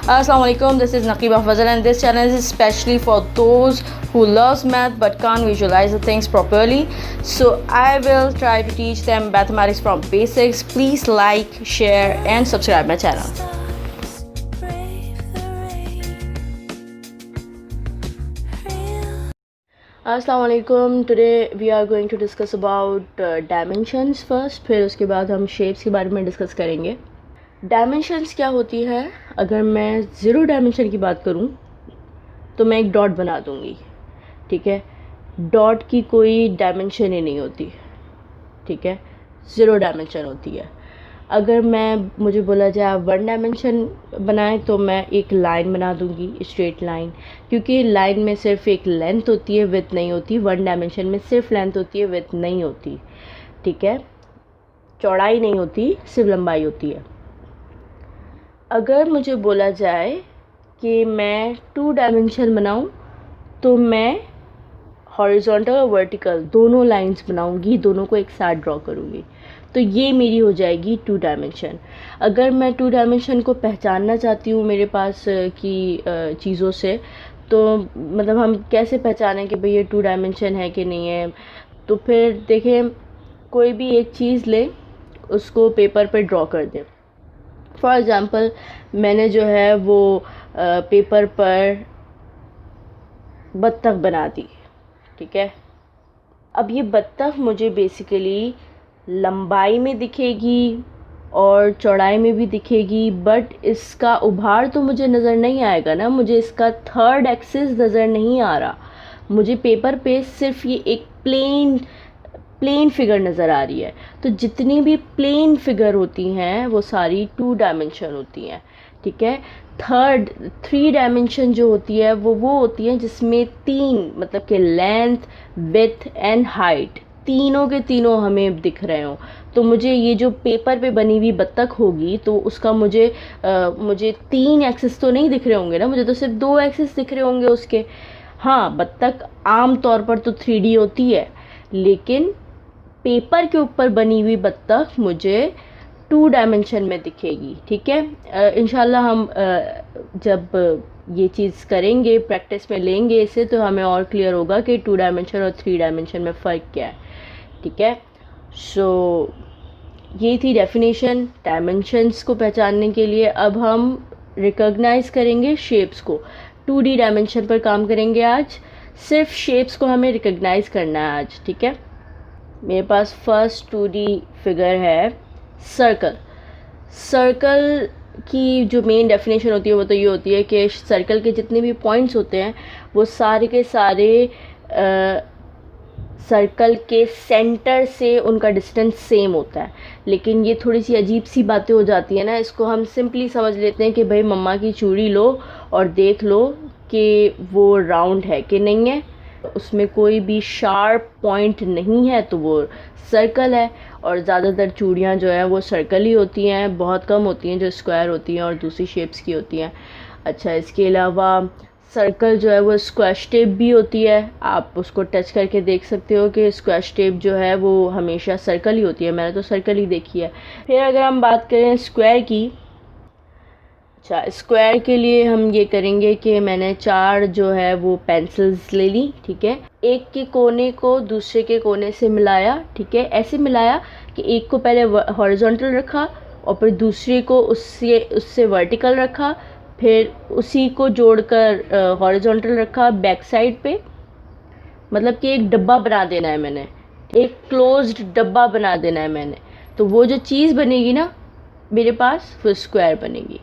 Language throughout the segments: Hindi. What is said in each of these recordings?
Assalamualaikum, this is Naqiba Fazal and this channel is especially for those who loves math but can't visualize the things properly. So I will try to teach them mathematics from basics. Please like, share and subscribe my channel. Assalamualaikum. Today we are going to discuss about dimensions first, फिर उसके बाद हम shapes के बारे में डिस्कस करेंगे. डायमेंशंस क्या होती है? अगर मैं ज़ीरो डायमेंशन की बात करूं तो मैं एक डॉट बना दूंगी, ठीक है. डॉट की कोई डायमेंशन ही नहीं होती, ठीक है, ज़ीरो डायमेंशन होती है. अगर मुझे बोला जाए आप वन डायमेंशन बनाएं तो मैं एक लाइन बना दूंगी, स्ट्रेट लाइन, क्योंकि लाइन में सिर्फ एक लेंथ होती है, विड्थ नहीं होती. वन डायमेंशन में सिर्फ लेंथ होती है, विड्थ नहीं होती, ठीक है, चौड़ाई नहीं होती, सिर्फ लंबाई होती है. अगर मुझे बोला जाए कि मैं टू डायमेंशन बनाऊं तो मैं हॉरिजॉन्टल और वर्टिकल दोनों लाइंस बनाऊंगी, दोनों को एक साथ ड्रॉ करूंगी, तो ये मेरी हो जाएगी टू डायमेंशन. अगर मैं टू डायमेंशन को पहचानना चाहती हूँ मेरे पास की चीज़ों से, तो मतलब हम कैसे पहचानें कि भाई ये टू डायमेंशन है कि नहीं है? तो फिर देखें, कोई भी एक चीज़ ले, उसको पेपर पे ड्रॉ कर दें. फॉर एग्ज़ाम्पल मैंने जो है वो पेपर पर बत्तख बना दी, ठीक है. अब ये बत्तख मुझे बेसिकली लंबाई में दिखेगी और चौड़ाई में भी दिखेगी, बट इसका उभार तो मुझे नज़र नहीं आएगा ना, मुझे इसका थर्ड एक्सिस नज़र नहीं आ रहा. मुझे पेपर पे सिर्फ ये एक प्लेन फिगर नज़र आ रही है. तो जितनी भी प्लेन फिगर होती हैं वो सारी टू डायमेंशन होती हैं, ठीक है. थ्री डायमेंशन जो होती है वो होती है जिसमें तीन, मतलब कि लेंथ, विड्थ एंड हाइट, तीनों के तीनों हमें दिख रहे हो. तो मुझे ये जो पेपर पे बनी हुई बत्तख होगी तो उसका मुझे तीन एक्सिस तो नहीं दिख रहे होंगे ना, मुझे तो सिर्फ दो एक्सिस दिख रहे होंगे उसके. हाँ, बत्तख आम तौर पर तो 3D होती है, लेकिन पेपर के ऊपर बनी हुई बत्तख मुझे टू डायमेंशन में दिखेगी, ठीक है. इंशाल्लाह हम जब ये चीज़ करेंगे, प्रैक्टिस में लेंगे इसे, तो हमें और क्लियर होगा कि टू डायमेंशन और थ्री डायमेंशन में फ़र्क क्या है, ठीक है. सो ये थी डेफिनेशन डायमेंशंस को पहचानने के लिए. अब हम रिकॉग्नाइज़ करेंगे शेप्स को. 2D डायमेंशन पर काम करेंगे आज, सिर्फ शेप्स को हमें रिकॉग्नाइज़ करना है आज, ठीक है. मेरे पास फर्स्ट 2D फिगर है सर्कल. सर्कल की जो मेन डेफिनेशन होती है वो तो ये होती है कि सर्कल के जितने भी पॉइंट्स होते हैं वो सारे के सारे सर्कल के सेंटर से उनका डिस्टेंस सेम होता है. लेकिन ये थोड़ी सी अजीब सी बातें हो जाती है ना, इसको हम सिंपली समझ लेते हैं कि भाई मम्मा की चूड़ी लो और देख लो कि वो राउंड है कि नहीं है, उसमें कोई भी शार्प पॉइंट नहीं है तो वो सर्कल है. और ज़्यादातर चूड़ियाँ जो है वो सर्कल ही होती हैं, बहुत कम होती हैं जो स्क्वायर होती हैं और दूसरी शेप्स की होती हैं. अच्छा, इसके अलावा सर्कल जो है वो स्क्वायर शेप भी होती है. आप उसको टच करके देख सकते हो कि स्क्वायर शेप जो है वो हमेशा सर्कल ही होती है, मैंने तो सर्कल ही देखी है. फिर अगर हम बात करें स्क्वायर की, अच्छा, स्क्वायर के लिए हम ये करेंगे कि मैंने 4 जो है वो पेंसिल्स ले ली, ठीक है. एक के कोने को दूसरे के कोने से मिलाया, ठीक है. ऐसे मिलाया कि एक को पहले हॉरिजॉन्टल रखा और फिर दूसरे को उससे वर्टिकल रखा, फिर उसी को जोड़कर हॉरिजॉन्टल रखा बैक साइड पे. मतलब कि एक डब्बा बना देना है मैंने, एक क्लोज्ड डब्बा बना देना है मैंने. तो वो जो चीज़ बनेगी ना मेरे पास वो स्क्वायर बनेगी,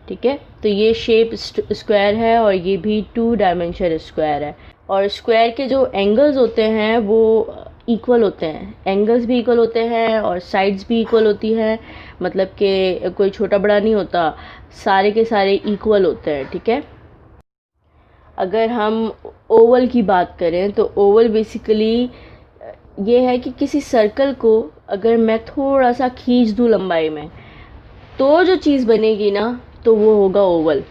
ठीक है. तो ये शेप स्क्वायर है और ये भी टू डायमेंशन स्क्वायर है. और स्क्वायर के जो एंगल्स होते हैं वो इक्वल होते हैं, एंगल्स भी इक्वल होते हैं और साइड्स भी इक्वल होती हैं. मतलब कि कोई छोटा बड़ा नहीं होता, सारे के सारे इक्वल होते हैं, ठीक है. अगर हम ओवल की बात करें तो ओवल बेसिकली ये है कि किसी सर्कल को अगर मैं थोड़ा सा खींच दूँ लंबाई में तो जो चीज़ बनेगी ना तो वो होगा ओवल,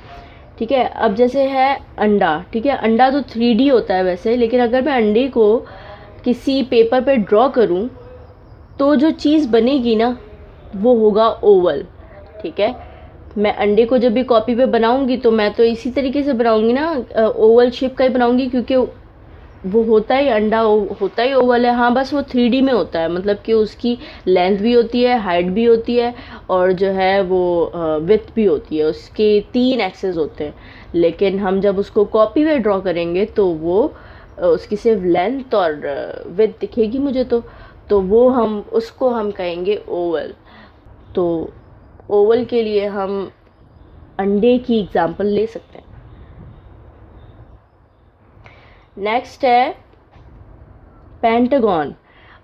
ठीक है. अब जैसे है अंडा, ठीक है. अंडा तो 3D होता है वैसे, लेकिन अगर मैं अंडे को किसी पेपर पे ड्रॉ करूं तो जो चीज़ बनेगी ना वो होगा ओवल, ठीक है. मैं अंडे को जब भी कॉपी पे बनाऊंगी तो मैं तो इसी तरीके से बनाऊंगी ना, ओवल शेप का ही बनाऊंगी, क्योंकि वो होता ही अंडा होता ही ओवल है। हाँ, बस वो 3D में होता है, मतलब कि उसकी लेंथ भी होती है, हाइट भी होती है, और जो है वो विड्थ भी होती है, उसके 3 एक्सेस होते हैं। लेकिन हम जब उसको कॉपी में ड्रॉ करेंगे तो वो उसकी सिर्फ लेंथ और विड्थ दिखेगी मुझे, तो वो उसको हम कहेंगे ओवल। तो ओवल के लिए हम अंडे की एग्जांपल ले सकते हैं। नेक्स्ट है पेंटागन।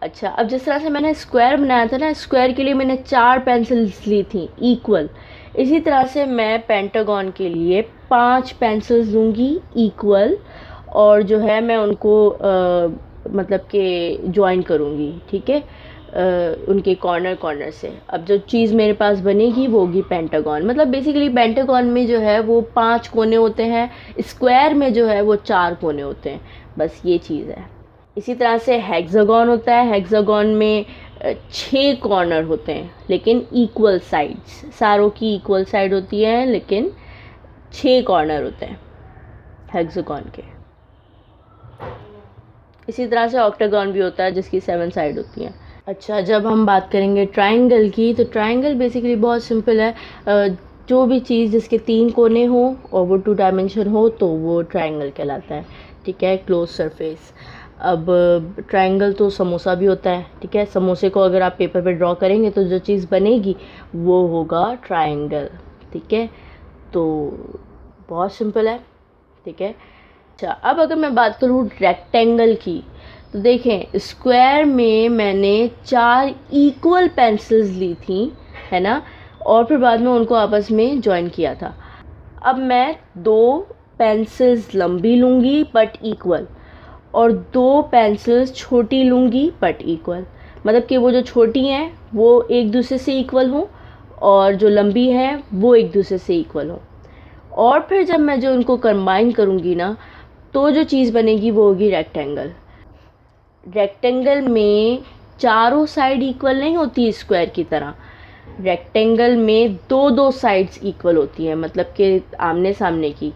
अच्छा, अब जिस तरह से मैंने स्क्वायर बनाया था ना, स्क्वायर के लिए मैंने 4 पेंसिल्स ली थी इक्वल, इसी तरह से मैं पेंटागन के लिए 5 पेंसिल्स लूँगी इक्वल, और जो है मैं उनको मतलब कि ज्वाइन करूँगी, ठीक है, उनके कॉर्नर से। अब जो चीज़ मेरे पास बनेगी वो होगी पेंटागन। मतलब बेसिकली पेंटागन में जो है वो 5 कोने होते हैं, स्क्वायर में जो है वो 4 कोने होते हैं, बस ये चीज़ है। इसी तरह से हेक्सागन होता है, हेक्सागन में 6 कॉर्नर होते हैं लेकिन इक्वल साइड्स, सारों की इक्वल साइड होती है लेकिन 6 कॉर्नर होते हैं हेक्सागन के। इसी तरह से ऑक्टागन भी होता है जिसकी 7 साइड होती हैं। अच्छा, जब हम बात करेंगे ट्रायंगल की, तो ट्रायंगल बेसिकली बहुत सिंपल है, जो भी चीज़ जिसके 3 कोने हो और वो 2 डायमेंशन हो तो वो ट्रायंगल कहलाता है, ठीक है, क्लोज सरफेस। अब ट्रायंगल तो समोसा भी होता है, ठीक है, समोसे को अगर आप पेपर पे ड्रॉ करेंगे तो जो चीज़ बनेगी वो होगा ट्रायंगल, ठीक है, तो बहुत सिंपल है, ठीक है। अच्छा, अब अगर मैं बात करूँ रेक्टेंगल की, तो देखें स्क्वायर में मैंने 4 इक्वल पेंसिल्स ली थी, है ना, और फिर बाद में उनको आपस में ज्वाइन किया था। अब मैं 2 पेंसिल्स लंबी लूँगी बट इक्वल, और 2 पेंसिल्स छोटी लूँगी बट इक्वल, मतलब कि वो जो छोटी हैं वो एक दूसरे से इक्वल हों और जो लंबी हैं वो एक दूसरे से इक्वल हों। और फिर जब मैं जो उनको कंबाइन करूँगी ना, तो जो चीज़ बनेगी वो होगी रेक्टेंगल। रेक्टेंगल में चारों साइड इक्वल नहीं होती स्क्वायर की तरह, रेक्टेंगल में 2 साइड्स इक्वल होती हैं, मतलब कि आमने सामने की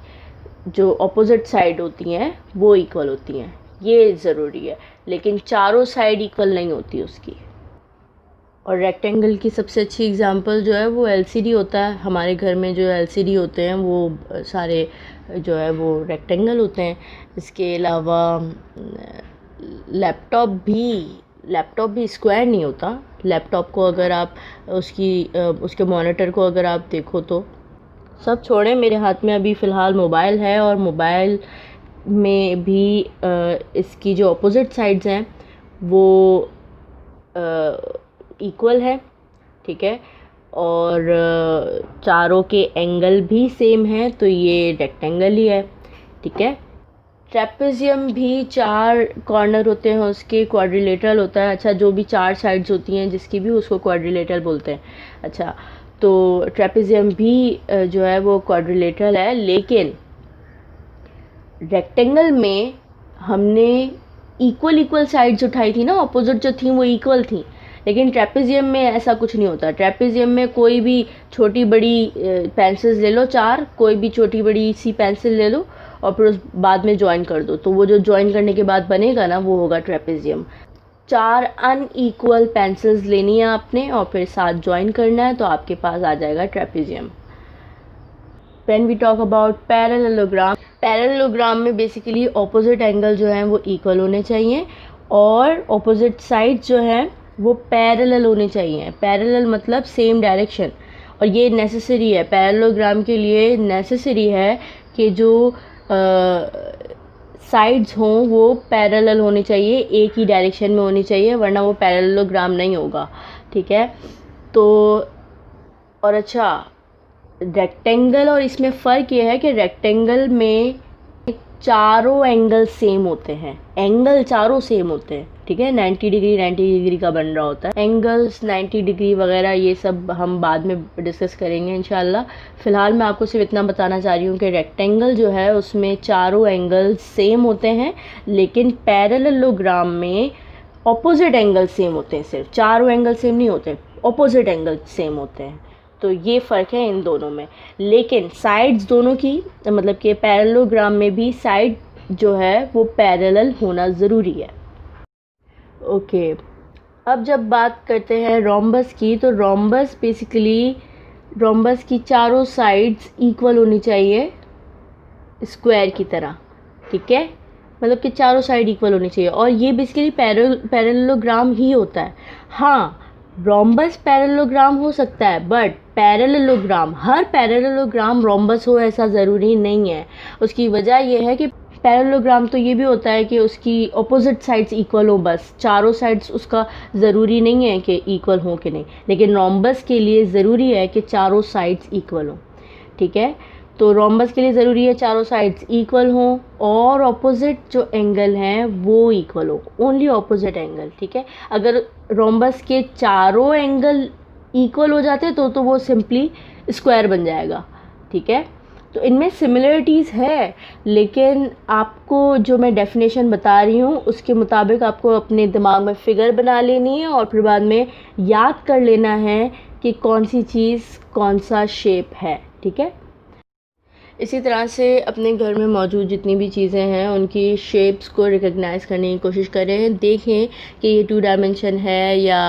जो अपोजिट साइड होती हैं वो इक्वल होती हैं, ये ज़रूरी है, लेकिन चारों साइड इक्वल नहीं होती उसकी। और रेक्टेंगल की सबसे अच्छी एग्जांपल जो है वो एलसीडी होता है। हमारे घर में जो एलसीडी होते हैं वो सारे जो है वो रेक्टेंगल होते हैं। इसके अलावा लैपटॉप भी स्क्वायर नहीं होता। लैपटॉप को अगर आप उसके मॉनिटर को अगर आप देखो तो, सब छोड़ें, मेरे हाथ में अभी फ़िलहाल मोबाइल है, और मोबाइल में भी इसकी जो अपोजिट साइड्स हैं वो इक्वल है, ठीक है, और चारों के एंगल भी सेम हैं, तो ये रेक्टेंगल ही है, ठीक है। ट्रेपेजियम भी 4 कॉर्नर होते हैं उसके, क्वाड्रिलेटरल होता है। अच्छा, जो भी 4 साइड्स होती हैं जिसकी भी, उसको क्वाड्रिलेटरल बोलते हैं। अच्छा, तो ट्रेपेजियम भी जो है वो क्वाड्रिलेटरल है, लेकिन रेक्टेंगल में हमने इक्वल साइड्स उठाई थी ना, अपोजिट जो थी वो इक्वल थी, लेकिन ट्रेपेजियम में ऐसा कुछ नहीं होता। ट्रेपेजियम में कोई भी छोटी बड़ी पेंसिल्स ले लो, 4 कोई भी छोटी बड़ी सी पेंसिल ले लो और फिर उस बाद में ज्वाइन कर दो, तो वो जो ज्वाइन करने के बाद बनेगा ना वो होगा ट्रेपेजियम। 4 अनइक्वल पेंसिल्स लेनी है आपने और फिर साथ ज्वाइन करना है, तो आपके पास आ जाएगा trapezium. When we talk about parallelogram, parallelogram में बेसिकली ऑपोजिट एंगल जो हैं वो इक्वल होने चाहिए और ऑपोजिट साइड्स जो हैं वो पैरेलल होने चाहिए। पैरेलल मतलब सेम डायरेक्शन, और ये नेसेसरी है, पैरेललोग्राम के लिए नेसेसरी है कि जो साइड्स हों वो पैरेलल होने चाहिए, एक ही डायरेक्शन में होनी चाहिए, वरना वो पैरेललोग्राम नहीं होगा, ठीक है। तो और अच्छा, रेक्टेंगल और इसमें फ़र्क ये है कि रेक्टेंगल में चारों एंगल सेम होते हैं, एंगल चारों सेम होते हैं, ठीक है, 90 डिग्री का बन रहा होता है। एंगल्स 90 डिग्री वगैरह ये सब हम बाद में डिस्कस करेंगे इंशाल्लाह। फ़िलहाल मैं आपको सिर्फ इतना बताना चाह रही हूँ कि रेक्टेंगल जो है उसमें चारों एंगल सेम होते हैं, लेकिन पैरेललोग्राम में ऑपोजिट एंगल सेम होते हैं, सिर्फ चारों एंगल सेम नहीं होते, ऑपोजिट एंगल सेम होते हैं। तो ये फ़र्क है इन दोनों में। लेकिन साइड्स दोनों की मतलब कि पैरेललोग्राम में भी साइड जो है वो पैरेलल होना ज़रूरी है। ओके, अब जब बात करते हैं रोम्बस की, तो रोम्बस बेसिकली रोम्बस की चारों साइड्स इक्वल होनी चाहिए स्क्वायर की तरह, ठीक है, मतलब कि चारों साइड इक्वल होनी चाहिए, और ये बेसिकली पैरेललोग्राम ही होता है। हाँ, रोम्बस पैरेललोग्राम हो सकता है, but parallelogram, her parallelogram rhombus हो ऐसा ज़रूरी नहीं है। उसकी वजह यह है कि पैरेललोग्राम तो ये भी होता है कि उसकी ऑपोजिट साइड्स इक्वल हो, बस चारों साइड्स उसका ज़रूरी नहीं है कि इक्वल हो कि नहीं, लेकिन रोम्बस के लिए ज़रूरी है कि चारों साइड्स इक्वल हो, ठीक है। तो रोम्बस के लिए ज़रूरी है चारों साइड्स इक्वल हों और ऑपोजिट जो एंगल हैं वो इक्वल हो, ओनली ऑपोजिट एंगल, ठीक है। अगर रोम्बस के चारों एंगल इक्वल हो जाते तो वो सिंपली स्क्वायर बन जाएगा, ठीक है। तो इनमें सिमिलरिटीज़ है, लेकिन आपको जो मैं डेफिनेशन बता रही हूँ उसके मुताबिक आपको अपने दिमाग में फ़िगर बना लेनी है और फिर बाद में याद कर लेना है कि कौन सी चीज़ कौन सा शेप है, ठीक है। इसी तरह से अपने घर में मौजूद जितनी भी चीज़ें हैं उनकी शेप्स को रिकग्नाइज़ करने की कोशिश करें। देखें कि ये 2 डायमेंशन है या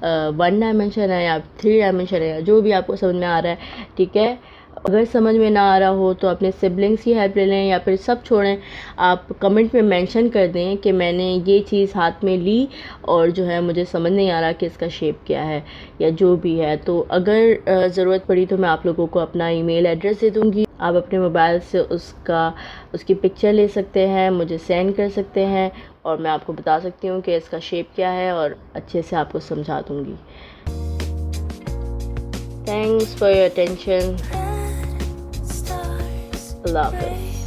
1 डायमेंशन है या 3 डायमेंशन है, या जो भी आपको समझ में आ रहा है, ठीक है। अगर समझ में ना आ रहा हो तो अपने सिबलिंग्स की हेल्प ले लें, या फिर सब छोड़ें, आप कमेंट में मेंशन कर दें कि मैंने ये चीज़ हाथ में ली और जो है मुझे समझ नहीं आ रहा कि इसका शेप क्या है या जो भी है। तो अगर ज़रूरत पड़ी तो मैं आप लोगों को अपना ईमेल एड्रेस दे दूँगी, आप अपने मोबाइल से उसकी पिक्चर ले सकते हैं, मुझे सेंड कर सकते हैं और मैं आपको बता सकती हूँ कि इसका शेप क्या है और अच्छे से आपको समझा दूँगी। Thanks for your attention. Allah Hafiz.